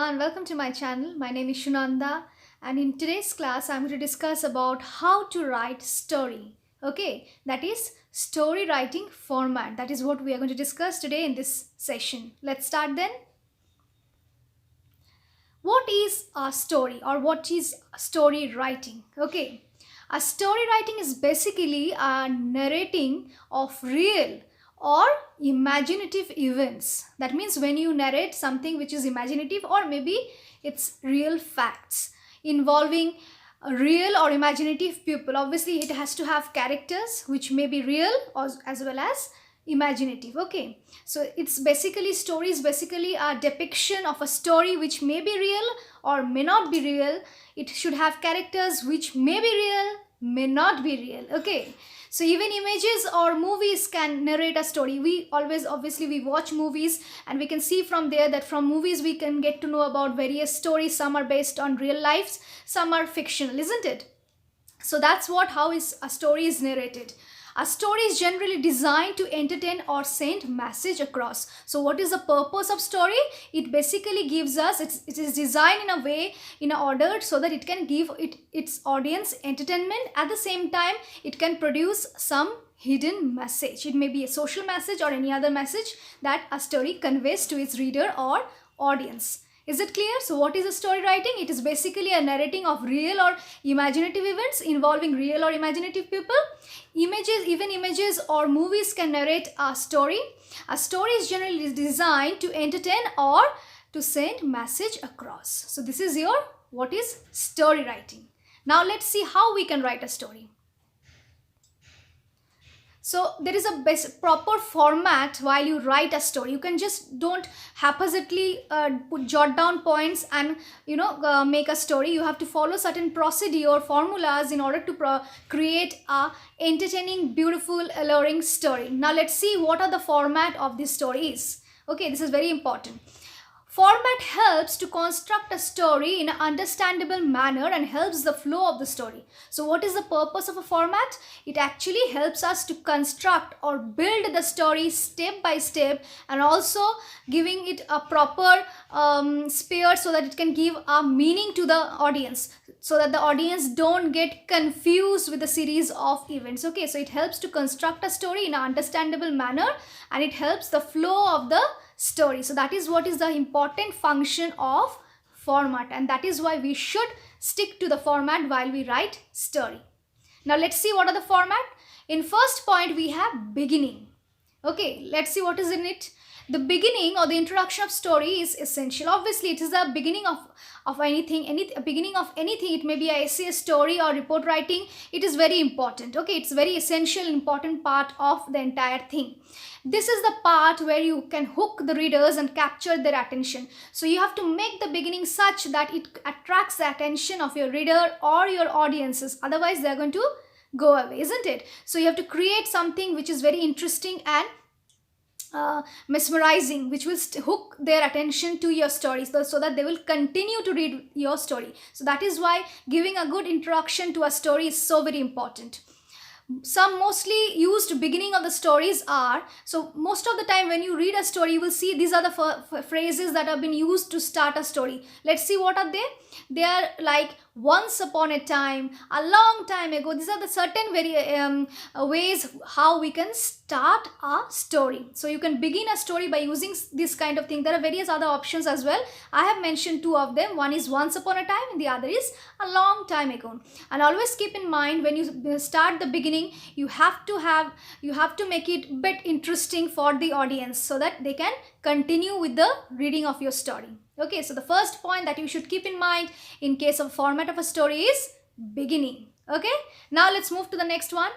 everyone, welcome to my channel. My name is Shunanda, and in today's class I'm going to discuss about how to write story. Okay, that is story writing format. That is what we are going to discuss today in this session. Let's start then. What is a story or what is story writing? Okay, a story writing is basically a narrating of real or imaginative events. That means when you narrate something which is imaginative or maybe it's real facts involving a real or imaginative people. Obviously it has to have characters which may be real or as well as imaginative. Okay, so it's basically story is basically a depiction of a story which may be real or may not be real. It should have characters which may be real, may not be real. Okay, so even images or movies can narrate a story. We always obviously we watch movies and we can see from there that from movies we can get to know about various stories. Some are based on real lives, some are fictional, isn't it? So that's what how is a story is narrated. A story is generally designed to entertain or send message across. So what is the purpose of story? It basically gives us, it is designed in a way, in an order so that it can give its audience entertainment. At the same time, it can produce some hidden message. It may be a social message or any other message that a story conveys to its reader or audience. Is it clear? So what is a story writing? It is basically a narrating of real or imaginative events involving real or imaginative people. Even images or movies can narrate a story. A story is generally designed to entertain or to send message across. So this is your what is story writing. Now let's see how we can write a story. So there is a proper format while you write a story. You can just don't haphazardly jot down points and make a story. You have to follow certain procedure formulas in order to create a entertaining, beautiful, alluring story. Now let's see what are the format of this story is. Okay, this is very important. Format helps to construct a story in an understandable manner and helps the flow of the story. So what is the purpose of a format? It actually helps us to construct or build the story step by step and also giving it a proper sphere so that it can give a meaning to the audience, so that the audience don't get confused with the series of events. Okay, so it helps to construct a story in an understandable manner and it helps the flow of the story. So that is what is the important function of format, and that is why we should stick to the format while we write story. Now let's see what are the format. In first point we have beginning. Okay, let's see what is in it. The beginning or the introduction of story is essential. Obviously it is the beginning of anything, beginning of anything. It may be a essay, story or report writing. It is very important. Okay, it's very essential, important part of the entire thing. This is the part where you can hook the readers and capture their attention. So you have to make the beginning such that it attracts the attention of your reader or your audiences. Otherwise they are going to go away, isn't it? So you have to create something which is very interesting and mesmerizing, which will hook their attention to your story so that they will continue to read your story. So that is why giving a good introduction to a story is so very important. Some mostly used beginning of the stories are, so most of the time when you read a story you will see these are the phrases that have been used to start a story. Let's see what are they. They are like once upon a time, a long time ago. These are the certain ways how we can start a story. So you can begin a story by using this kind of thing. There are various other options as well. I have mentioned two of them. One is once upon a time and the other is a long time ago. And always keep in mind when you start the beginning, you have to make it a bit interesting for the audience so that they can continue with the reading of your story. Okay, so the first point that you should keep in mind in case of format of a story is beginning. Okay, now let's move to the next one.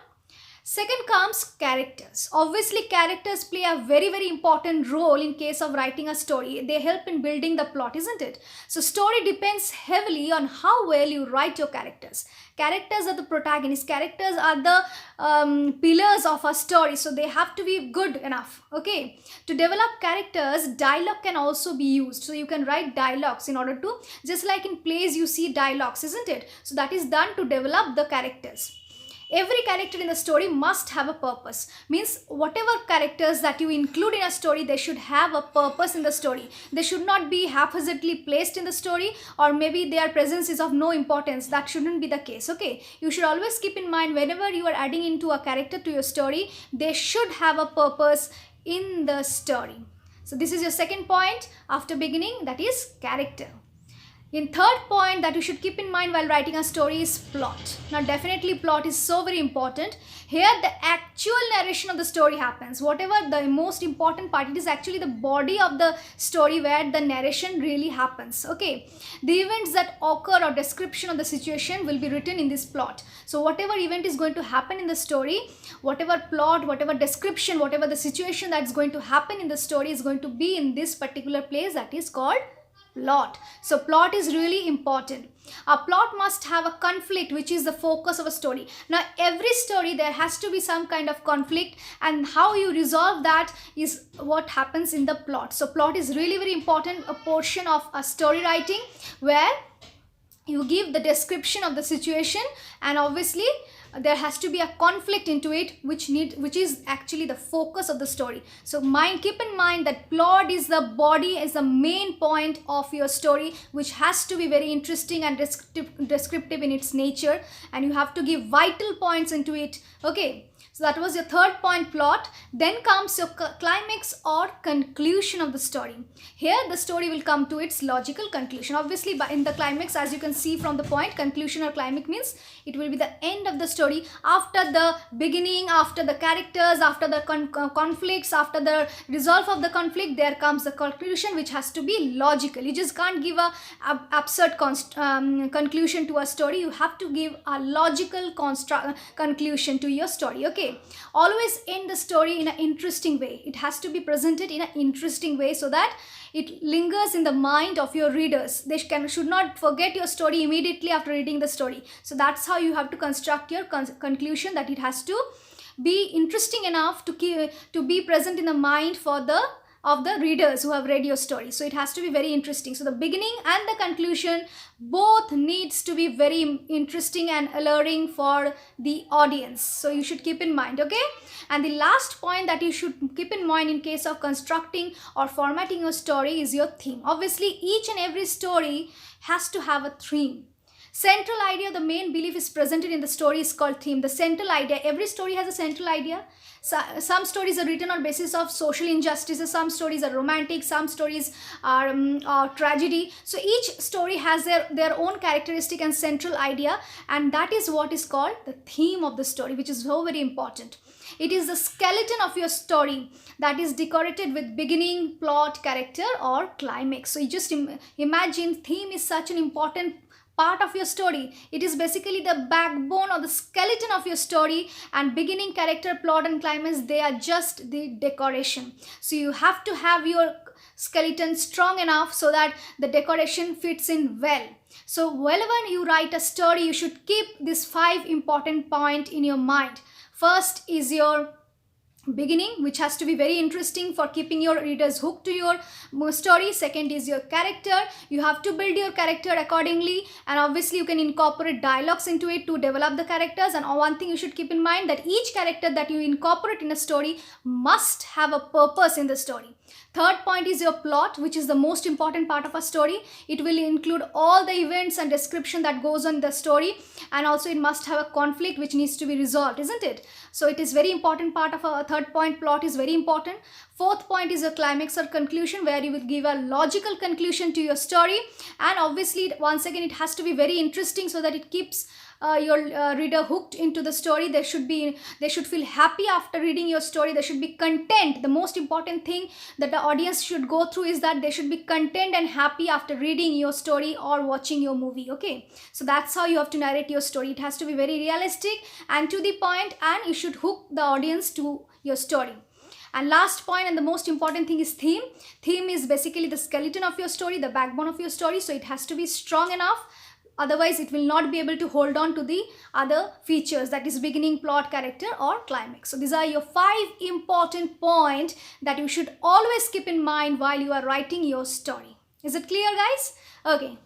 Second comes characters. Obviously characters play a very important role in case of writing a story. They help in building the plot, isn't it? So story depends heavily on how well you write your characters. Characters are the protagonists. Characters are the pillars of a story. So they have to be good enough. Okay. To develop characters, dialogue can also be used. So you can write dialogues in order to, just like in plays you see dialogues, isn't it? So that is done to develop the characters. Every character in the story must have a purpose. Means whatever characters that you include in a story, they should have a purpose in the story. They should not be haphazardly placed in the story, or maybe their presence is of no importance. That shouldn't be the case. Okay, you should always keep in mind, whenever you are adding into a character to your story, they should have a purpose in the story. So this is your second point after beginning, that is character. In third point that you should keep in mind while writing a story is plot. Now definitely plot is so very important. Here the actual narration of the story happens. Whatever the most important part, it is actually the body of the story where the narration really happens. Okay, the events that occur or description of the situation will be written in this plot. So whatever event is going to happen in the story, whatever plot, whatever description, whatever the situation that's going to happen in the story is going to be in this particular place, that is called plot. So plot is really important. A plot must have a conflict, which is the focus of a story. Now every story there has to be some kind of conflict, and how you resolve that is what happens in the plot. So plot is really very important, a portion of a story writing where you give the description of the situation, and obviously there has to be a conflict into it, which is actually the focus of the story. So keep in mind that plot is the body, is the main point of your story, which has to be very interesting and descriptive in its nature, and you have to give vital points into it. Okay, so that was your third point, plot. Then comes your climax or conclusion of the story. Here the story will come to its logical conclusion. Obviously in the climax, as you can see from the point, conclusion or climax means it will be the end of the story. After the beginning, after the characters, after the conflicts, after the resolve of the conflict, there comes the conclusion, which has to be logical. You just can't give a absurd conclusion to a story. You have to give a logical conclusion to your story. Okay, always end the story in an interesting way. It has to be presented in an interesting way so that it lingers in the mind of your readers. They should not forget your story immediately after reading the story. So that's how you have to construct your conclusion, that it has to be interesting enough to be present in the mind of the readers who have read your story. So it has to be very interesting. So the beginning and the conclusion both needs to be very interesting and alluring for the audience. So you should keep in mind. Okay, and the last point that you should keep in mind in case of constructing or formatting your story is your theme. Obviously each and every story has to have a theme. Central idea, the main belief is presented in the story is called theme. The central idea, every story has a central idea. So, some stories are written on basis of social injustices, some stories are romantic, some stories are tragedy. So each story has their own characteristic and central idea, and that is what is called the theme of the story, which is so very important. It is the skeleton of your story that is decorated with beginning, plot, character or climax. So you just imagine theme is such an important part of your story. It is basically the backbone or the skeleton of your story, and beginning, character, plot and climax, they are just the decoration. So you have to have your skeleton strong enough so that the decoration fits in well. So whenever you write a story, you should keep these 5 important points in your mind. First is your beginning, which has to be very interesting for keeping your readers hooked to your story. Second is your character. You have to build your character accordingly, and obviously you can incorporate dialogues into it to develop the characters. And one thing you should keep in mind, that each character that you incorporate in a story must have a purpose in the story. Third point is your plot, which is the most important part of a story. It will include all the events and description that goes on the story, and also it must have a conflict which needs to be resolved, isn't it? So it is very important part of a third point. Plot is very important. Fourth point is a climax or conclusion, where you will give a logical conclusion to your story, and obviously once again it has to be very interesting so that it keeps your reader hooked into the story. They should feel happy after reading your story. They should be content. The most important thing that the audience should go through is that they should be content and happy after reading your story or watching your movie. Okay, so that's how you have to narrate your story. It has to be very realistic and to the point, and you should hook the audience to your story. And last point and the most important thing is theme. Theme is basically the skeleton of your story, the backbone of your story. So it has to be strong enough. Otherwise, it will not be able to hold on to the other features, that is beginning, plot, character or climax. So these are your 5 important points that you should always keep in mind while you are writing your story. Is it clear, guys? Okay.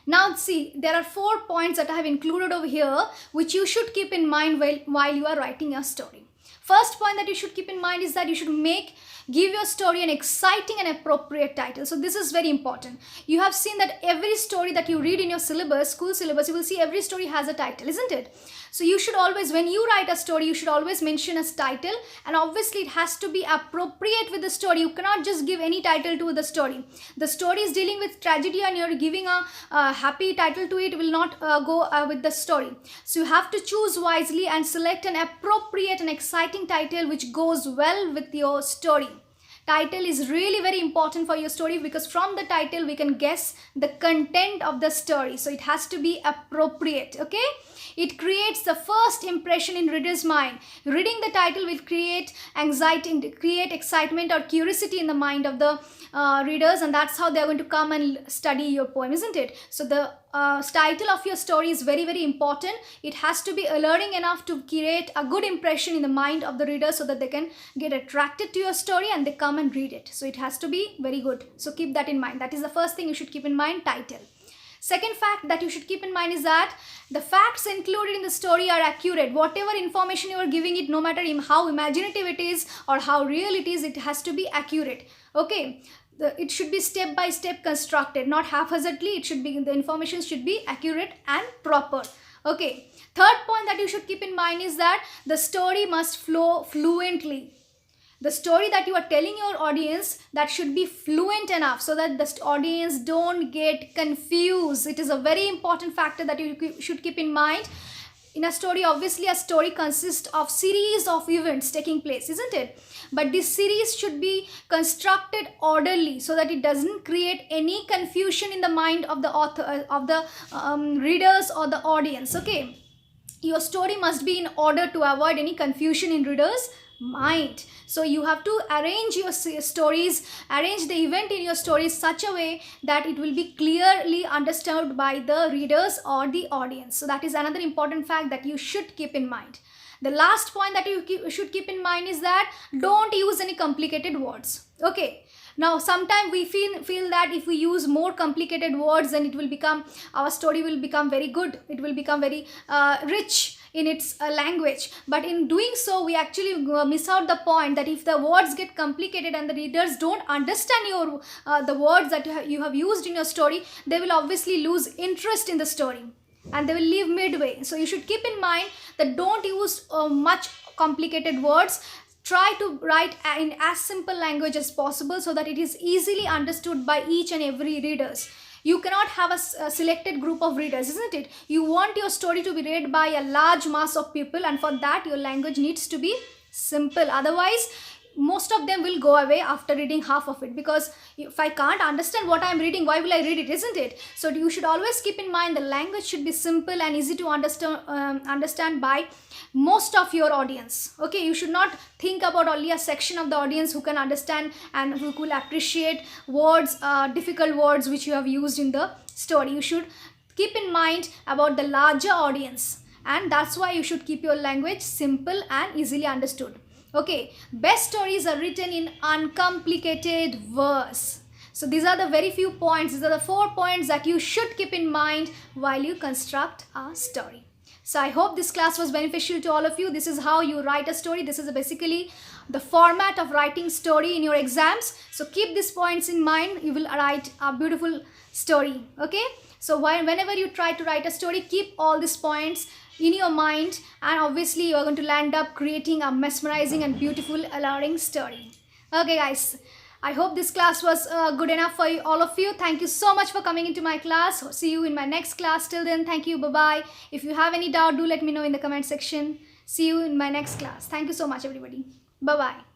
Now see, there are 4 points that I have included over here which you should keep in mind while you are writing your story. First point that you should keep in mind is that you should give your story an exciting and appropriate title. So this is very important. You have seen that every story that you read in your syllabus, school syllabus, you will see every story has a title, isn't it? So you should always, when you write a story, you should always mention a title, and obviously it has to be appropriate with the story. You cannot just give any title to the story. The story is dealing with tragedy and you're giving a happy title to it, will not go with the story. So you have to choose wisely and select an appropriate and exciting title which goes well with your story. Title is really very important for your story, because from the title we can guess the content of the story. So it has to be appropriate, okay? It creates the first impression in reader's mind. Reading the title will create anxiety, create excitement or curiosity in the mind of the readers, and that's how they're going to come and study your poem, isn't it? So the title of your story is very, very important. It has to be alluring enough to create a good impression in the mind of the reader so that they can get attracted to your story and they come and read it. So it has to be very good. So keep that in mind. That is the first thing you should keep in mind, title. Second fact that you should keep in mind is that the facts included in the story are accurate. Whatever information you are giving it, no matter how imaginative it is or how real it is, it has to be accurate. Okay. It should be step by step constructed, not haphazardly. It should be, the information should be accurate and proper. Okay. Third point that you should keep in mind is that the story must flow fluently. The story that you are telling your audience, that should be fluent enough so that the audience don't get confused. It is a very important factor that you should keep in mind. In a story, obviously a story consists of series of events taking place, isn't it? But this series should be constructed orderly so that it doesn't create any confusion in the mind of the author, of the readers or the audience. Okay, your story must be in order to avoid any confusion in readers' mind. So you have to arrange your stories, arrange the event in your stories such a way that it will be clearly understood by the readers or the audience. So that is another important fact that you should keep in mind. The last point that you should keep in mind is that don't use any complicated words. Okay. Now sometimes we feel that if we use more complicated words, then it will become, our story will become very good. It will become very rich in its language. But in doing so, we actually miss out the point that if the words get complicated and the readers don't understand your the words that you have used in your story, they will obviously lose interest in the story and they will leave midway. So you should keep in mind that don't use much complicated words. Try to write in as simple language as possible so that it is easily understood by each and every readers. You cannot have a selected group of readers, isn't it? You want your story to be read by a large mass of people, and for that your language needs to be simple. Otherwise, most of them will go away after reading half of it, because if I can't understand what I'm reading, why will I read it, isn't it? So you should always keep in mind the language should be simple and easy to understand by most of your audience. Okay, you should not think about only a section of the audience who can understand and who will appreciate words, difficult words which you have used in the story. You should keep in mind about the larger audience, and that's why you should keep your language simple and easily understood. Okay, best stories are written in uncomplicated verse. So these are the very few points. These are the 4 points that you should keep in mind while you construct a story. So I hope this class was beneficial to all of you. This is how you write a story. This is basically the format of writing story in your exams. So keep these points in mind. You will write a beautiful story. Okay. So whenever you try to write a story, keep all these points in your mind, and obviously you are going to land up creating a mesmerizing and beautiful, alluring story. Okay guys, I hope this class was good enough for all of you. Thank you so much for coming into my class. See you in my next class. Till then, thank you. Bye-bye. If you have any doubt, do let me know in the comment section. See you in my next class. Thank you so much, everybody. Bye-bye.